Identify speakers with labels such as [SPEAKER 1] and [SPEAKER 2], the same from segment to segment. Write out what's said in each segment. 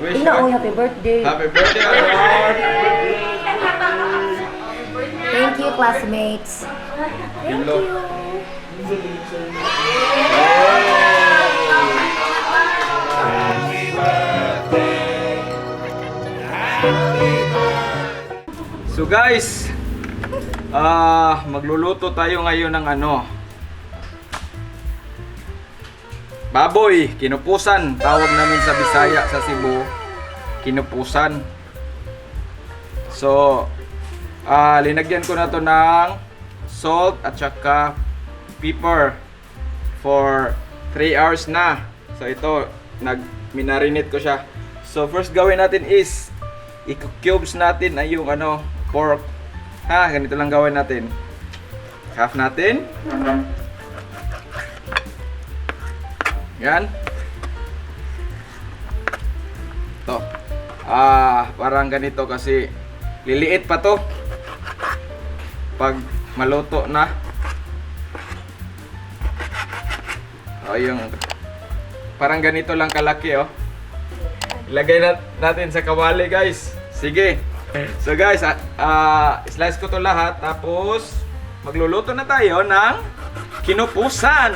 [SPEAKER 1] Wish
[SPEAKER 2] Ina,
[SPEAKER 1] ka.
[SPEAKER 2] oh, happy birthday.
[SPEAKER 1] Happy birthday, Ador!
[SPEAKER 2] Thank you, classmates. Thank
[SPEAKER 1] Hello.
[SPEAKER 2] you.
[SPEAKER 1] So guys, magluluto tayo ngayon ng baboy, kinupusan. Tawag namin sa Bisaya, sa Cebu, kinupusan. So, linagyan ko na to ng salt at saka pepper for 3 hours na. So ito, minarinet ko siya. So first gawin natin is i-cubes natin ay yung pork. Ganito lang gawin natin. Half natin. Yan. To. Parang ganito kasi liliit pa to pag maluto na. Yung parang ganito lang kalaki, oh. Ilagay natin sa kawali, guys. Sige. So guys, slice ko to lahat, tapos magluluto na tayo ng kinupusan.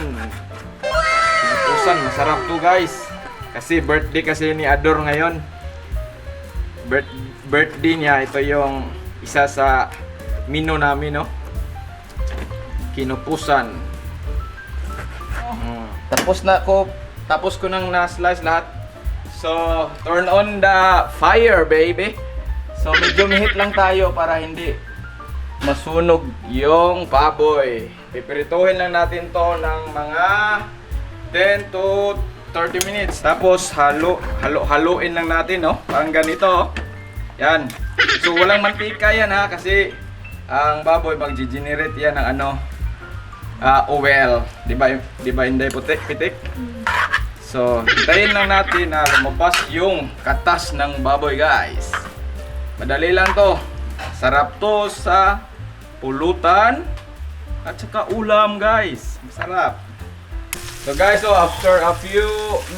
[SPEAKER 1] Kinupusan, masarap to, guys. Kasi birthday kasi ni Ador ngayon. Birthday niya, ito yung isa sa menu namin, no? Kinupusan. Tapos ko nang na-slice lahat. So, turn on the fire, baby. So, medyo mihit lang tayo para hindi masunog yung baboy. Pipirituhin lang natin to ng mga 10 to 30 minutes. Tapos, haluin lang natin, no? Parang ganito, oh. Yan. So, walang mantika yan, ha? Kasi, ang baboy, mag-generate yan ng oil. Diba hindi pitik? So, hintayin lang natin na lumabas yung katas ng baboy, guys. Madali lang to. Sarap to sa pulutan at saka ulam, guys. Masarap. So guys, after a few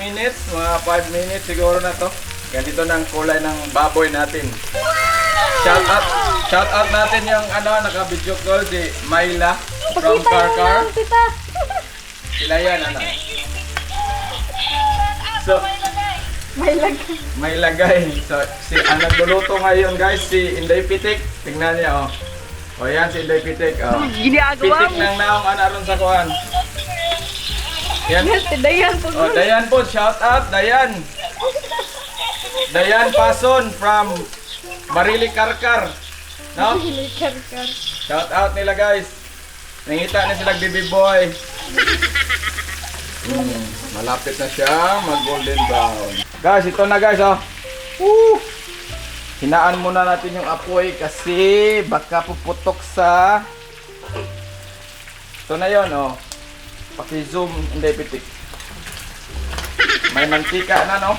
[SPEAKER 1] minutes, mga 5 minutes siguro na to. Ganito ng kulay ng baboy natin. Shout out natin yung naka-video call si Myla from Karkar. Sila yan, So, may lagay. So, ang nagluluto ngayon, guys, si Inday Pitik. Tingnan niya, oh. O yan, si Inday Pitik, oh. Pitik ng naong ron sa kuhan. Yan.
[SPEAKER 2] Dayan po.
[SPEAKER 1] Oh, Dayan po, shout out, Dayan. Dayan Pason from Marili Karkar. No? Shout out nila, guys. Nangita na sila baby boy. Malapit na siya mag golden brown. Guys, ito na, guys, oh. Woo! Hinaan muna natin yung apoy kasi baka puputok sa... Ito na yon, oh. Paki-zoom, hindi pitik. May mantika na, no?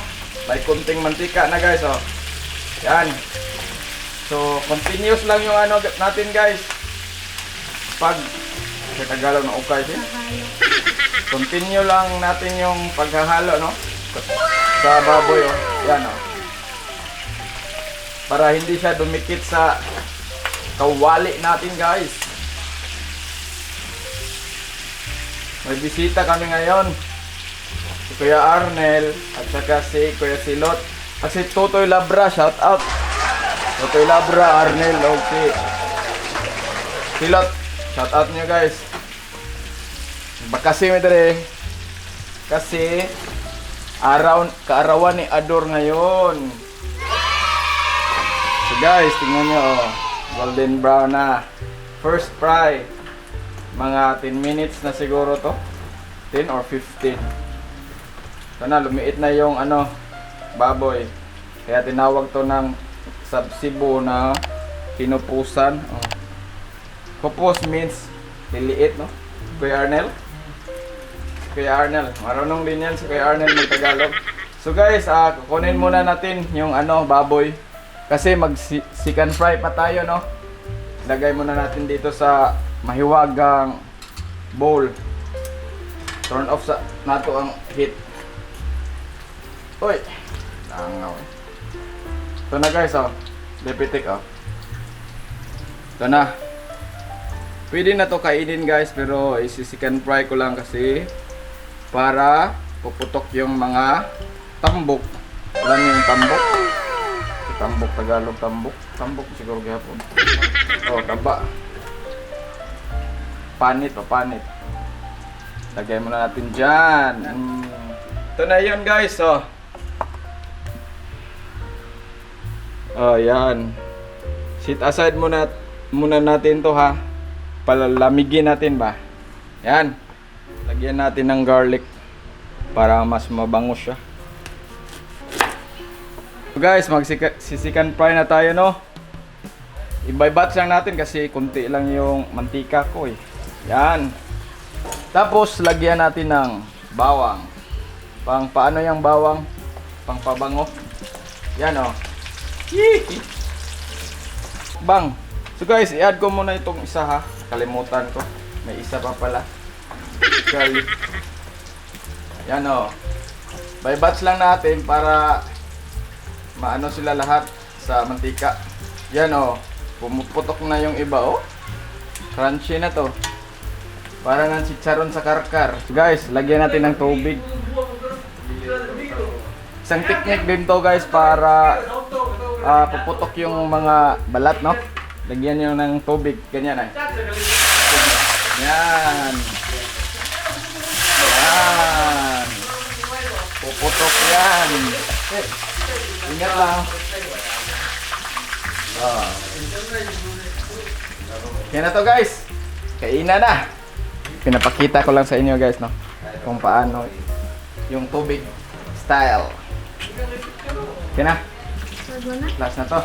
[SPEAKER 1] May kunting mantika na, guys, oh. Yan. So, continuous lang yung natin, guys. Pag sa Tagalog na ukay siya. Continue lang natin yung paghahalo, no? Sa baboy, oh. Yan, oh. Para hindi siya dumikit sa kawali natin, guys. May bisita kami ngayon. Si Kuya Arnel at saka si Kuya Silot. Kasi Totoy Labra, shout out. Totoy Labra, Arnel, okay. Silot, shout out niyo, guys. Bakasi medre. Kasi kaarawan ni Ador ngayon. So guys, tingnan nyo, oh. Golden brown na. First fry. Mga 10 minutes na siguro to. 10 or 15. So na, lumiit na yung baboy. Kaya tinawag to ng Cebu na kinupusan. Oh. Kupos means liliit, no? Kuya Arnel. Marunong din yan si Kuya Arnel ng Tagalog. So guys, kukunin muna natin yung baboy. Kasi mag-chicken fry pa tayo, no? Lagay muna natin dito sa mahiwagang bowl. Turn off nato ang heat. Uy! Langaw. Ito na guys, oh. Lepitik, oh. Ito na. Pwede na to kainin guys, pero isi-chicken fry ko lang kasi para puputok yung mga tambok. Alam niyo yung tambok? Tambok, Tagalog, tambok. Tambok siguro gihapon. Oh, taba. Panit, oh, panit. Lagay muna natin dyan. Ito na yun guys, oh. Oh, yan. Sit aside muna natin to ha. Palalamigin natin ba. Yan. Lagyan natin ng garlic para mas mabango siya. So guys, magsisikan fry na tayo, no. Ibay-batch lang natin kasi kunti lang yung mantika ko eh. Yan. Tapos lagyan natin ng bawang. Paano yung bawang? Pang pabango. Yan oh. Bang. So guys, i-add ko muna itong isa ha. Kalimutan ko. May isa pa pala. Garlic. Yan o. By batch lang natin para maano sila lahat sa mantika. Yan o. Pumuputok na yung iba o. Crunchy na to. Parang ang chicharon sa karkar. So guys, lagyan natin ng tubig. Isang technique din to guys para puputok yung mga balat, no? Lagyan nyo ng tubig, ganyan ay. Yan. Yan. Puputok yan. Ingat lang. Yan na to guys. Kainan na. Pinapakita ko lang sa inyo guys, no? Kung paano yung tubig style. Okay na. Last na to.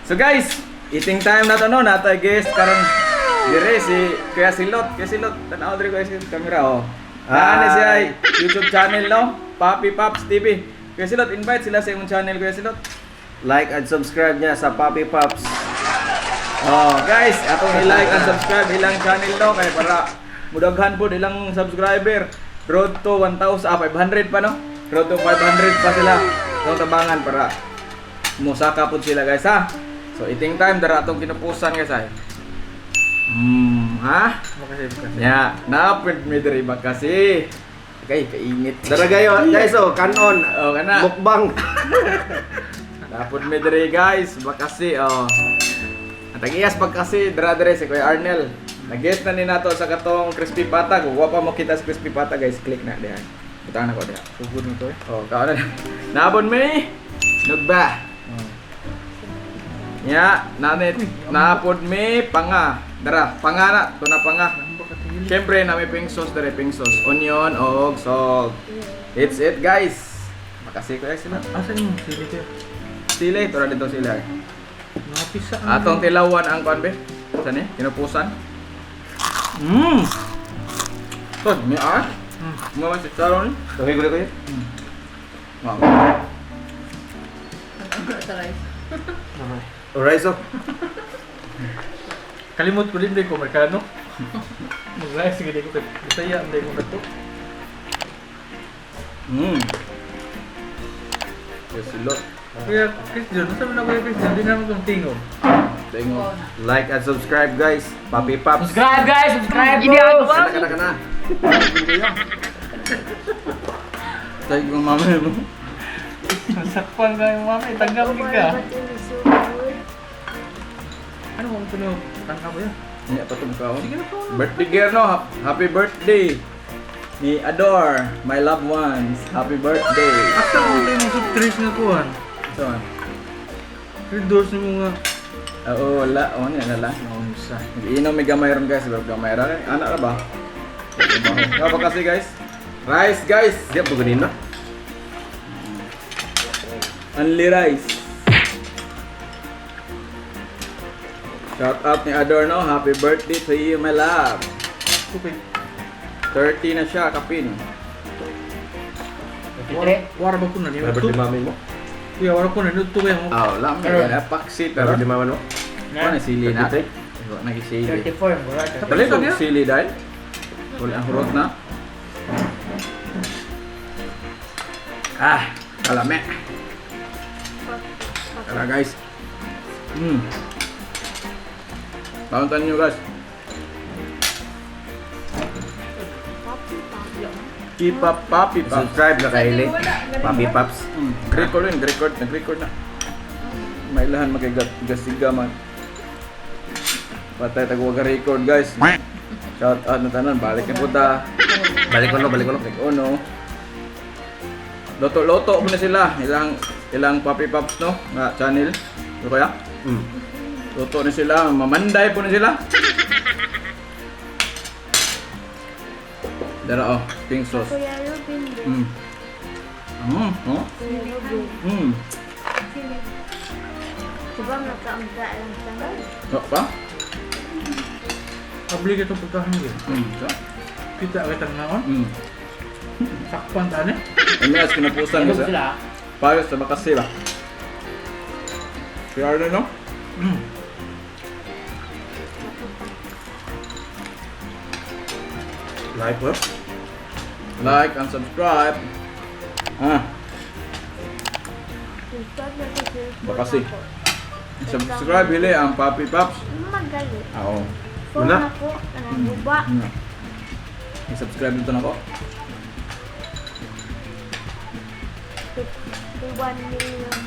[SPEAKER 1] So guys, eating time na to no, natay guest karon dire si Kuya Silot. Kuya Silot, tanaw dire ko sa camera oh. Ano siya YouTube channel no, Papi Pops TV. Kuya Silot, invite sila sa imong channel Kuya Silot.
[SPEAKER 3] Like and subscribe niya sa Papi Pops.
[SPEAKER 1] Oh, guys, atong i-like and subscribe ilang channel no kay para mudaghan po ilang subscriber. Road to 1,000, 500 pa no? Road to 500 pa sila. So tabangan para musaka po sila guys ha. So eating time dara atong kinupusan guys ay. Ha? Ya, napid mi diri ba kasi. Kay kainit.
[SPEAKER 3] Dara gayo, guys oh, kanon.
[SPEAKER 1] Oh, kana.
[SPEAKER 3] Mukbang.
[SPEAKER 1] Napod mi diri guys, bakasi oh. Tag-iyas pag kasi dra-dre si Kuya Arnel. Nag-guest na ni nato sa katong crispy pata. Kung wa pa mo kita sa crispy pata guys, click na diyan. Butang na ko diyan. Sugod mo to eh. Oh, kaon na. Nabon mi. Nugba. Ya, nanit. Napod mi panga. Dara, panga na. To na panga. Syempre na may pink sauce dere, pink sauce. Onion og salt. It's it guys. Makasi ko sila.
[SPEAKER 4] Asan yung sili ko?
[SPEAKER 1] Sili, tura dito sila.
[SPEAKER 4] Napisa.
[SPEAKER 1] Atong tilawan ang kuan be. Saan eh? Kinupusan. Tod, may ah. Mga si Charon.
[SPEAKER 3] Okay, gulo ko yun.
[SPEAKER 1] Wow.
[SPEAKER 3] Alright, so.
[SPEAKER 4] Kalimot ko din ko Mercano. Mag-rice sige ko Bisaya hindi ko kato.
[SPEAKER 1] Yes, silot.
[SPEAKER 4] Kaya Christian, sabi na ko yung Christian, hindi naman kong tingog.
[SPEAKER 1] Tingo.
[SPEAKER 3] Like and subscribe guys. Papi Pops.
[SPEAKER 2] Subscribe guys! Subscribe po!
[SPEAKER 3] Kana.
[SPEAKER 1] Tayo yung mami mo.
[SPEAKER 4] Sakpan ka yung mami, tanggap ka. Ano kung tunog? Tanggap ba yan?
[SPEAKER 1] Hindi pa itong kaon.
[SPEAKER 4] Sige na po.
[SPEAKER 1] Birthday girl no. Happy birthday. Ni Adore, my loved ones. Happy birthday.
[SPEAKER 4] Asa mo tayo mga subtrace nga kuhan?
[SPEAKER 1] So,
[SPEAKER 4] Endorse mo nga.
[SPEAKER 1] oo, wala. Oo, niya na lang.
[SPEAKER 4] Nausa.
[SPEAKER 1] Nag-iinom may gamay ron guys. Gamay ron. Anak na ba? Ano ba kasi guys? Rice guys.
[SPEAKER 3] Di po ganina.
[SPEAKER 1] Only rice. Shout out ni Adore no. Happy birthday to you my love.
[SPEAKER 4] Okay.
[SPEAKER 1] 30 na siya kapin.
[SPEAKER 4] Wara ba ko na niyo?
[SPEAKER 3] Birthday mami mo.
[SPEAKER 4] Kuya, wara ko na niyo. Ito kaya mo.
[SPEAKER 1] Ah, wala mo yan. Apaksi pero.
[SPEAKER 3] Birthday mama mo.
[SPEAKER 1] Ano sili na?
[SPEAKER 3] 33?
[SPEAKER 1] Nagisili.
[SPEAKER 2] 34, mura.
[SPEAKER 1] Balik ko sili dahil. Uli ang hurot na. Ah, kalame. Tara guys. Tauntan nyo guys. Keep up, Papi Pops.
[SPEAKER 3] Subscribe na kaili. Papi Pops.
[SPEAKER 1] Record yun, nag-record na. May lahan magigasiga man. Patay tagwag record guys. Shout out na tanan, balik na punta.
[SPEAKER 3] Balik ko no.
[SPEAKER 1] Like ono. Loto mo na sila. Ilang Papi Pops no? Na channel. Ano kaya? Loto na sila, mamanday po na sila. Dara oh, pink sauce.
[SPEAKER 2] Kuya Ruben.
[SPEAKER 1] Oh.
[SPEAKER 2] Kuya Ruben. Diba nakaangga lang sa
[SPEAKER 1] Pa?
[SPEAKER 4] Pabli ka itong pagkahan mo.
[SPEAKER 1] So?
[SPEAKER 4] Kita kita naon. Sakpan tani.
[SPEAKER 1] Ano as kinapusan ko sa payos sa Bakasi ba? Kaya na no?
[SPEAKER 3] Like po.
[SPEAKER 1] Like and subscribe. Bakasi. Subscribe hili ang Papi Pops.
[SPEAKER 2] Magaling.
[SPEAKER 1] Oo.
[SPEAKER 2] Phone
[SPEAKER 3] Wala.
[SPEAKER 2] ako, guba.
[SPEAKER 1] I-subscribe dito na ko.
[SPEAKER 2] 1 million.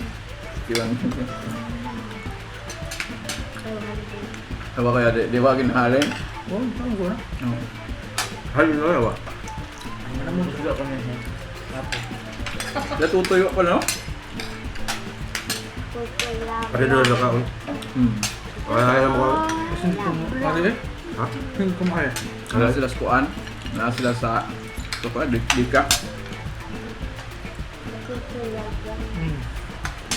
[SPEAKER 1] Iwan. Tawa kaya di ba ginhalin?
[SPEAKER 4] Oh, tama ko na.
[SPEAKER 3] Halin na yawa.
[SPEAKER 4] Ano mo suga ka niya? Apo.
[SPEAKER 1] Natutuyo pa no?
[SPEAKER 3] Pati doon na kaon. Ay na mo.
[SPEAKER 4] Kasi kung ano eh?
[SPEAKER 3] Ha?
[SPEAKER 4] Kung kumaya.
[SPEAKER 1] Wala sila sa kuan. Wala sila sa dika.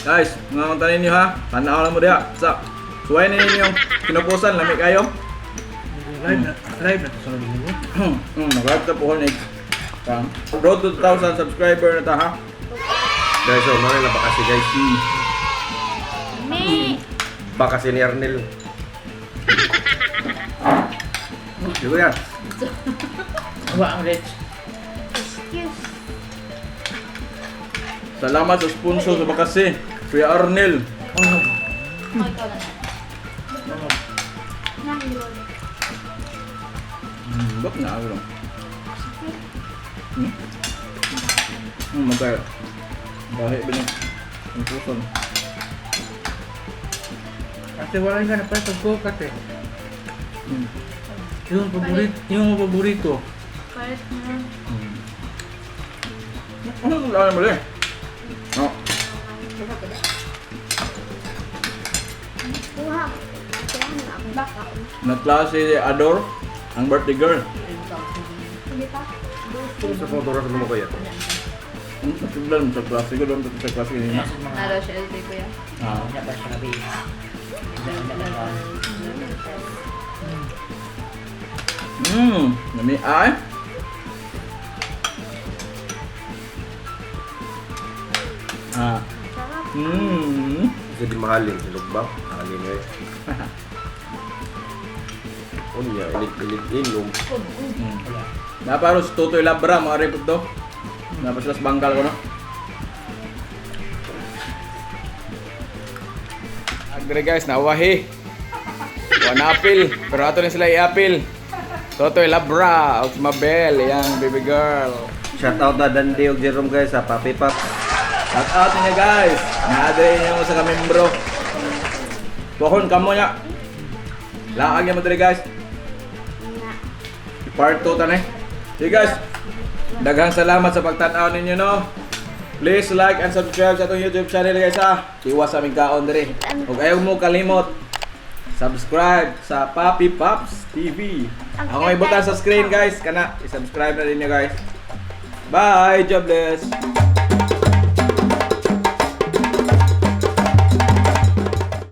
[SPEAKER 1] Guys, mga kantanin nyo ha. Tanaw lang mo diha. Sa suwain na ninyo yung kinapusan. Lamig kayo.
[SPEAKER 4] Live na to sa linggo.
[SPEAKER 1] Nag-live na po ni road to 2,000 subscriber na ta ha.
[SPEAKER 3] Guys, so mga na bakasi guys.
[SPEAKER 2] Me.
[SPEAKER 3] Bakasi ni Arnel. Di ba yan?
[SPEAKER 4] Wa ang rich.
[SPEAKER 2] Excuse.
[SPEAKER 1] Salamat sa sponsor sa Bakasi. Kuya Arnel. Bak na ako lang. Magkaya. Bahay ba niya? Ang puson.
[SPEAKER 4] Kasi wala nga na pa ko kate. Yung paborito.
[SPEAKER 2] Kahit na.
[SPEAKER 1] Ano ito lang mo rin? No.
[SPEAKER 2] Kuha. Kaya na ako baka.
[SPEAKER 1] Nagklase si Ador, ang birthday girl.
[SPEAKER 2] Hindi pa.
[SPEAKER 3] Sa photo ra mo ko yan.
[SPEAKER 1] Nasuglan sa klase ko doon sa klase kanina.
[SPEAKER 5] Naro siya LT ko yan.
[SPEAKER 1] Nami ay.
[SPEAKER 3] Jadi mahalin sa lugbang. Mahalin eh. Unya, ilig inom.
[SPEAKER 1] Naparos Tutoy Labra mga report do. Naparos bangkal ko no. Agre guys, nawahi. Wanapil, pero ato na sila i-apil. Tutoy Labra, og Mabel, yang baby girl.
[SPEAKER 3] Shout out na Dandi og Jerome guys sa Papi Pops.
[SPEAKER 1] Shout out niya guys. Naadre niyo sa kamembro. Tuhon kamo niya. Laag niya mo diri guys. Part 2 tanay. Sige guys. Daghang salamat sa pagtan-aw ninyo no. Please like and subscribe sa atong YouTube channel guys ha. Iwas sa aming kaon diri. Ug ayaw mo kalimot subscribe sa Papi Pops TV. Ako may butang sa screen guys. Kana i-subscribe na din niyo guys. Bye. God bless.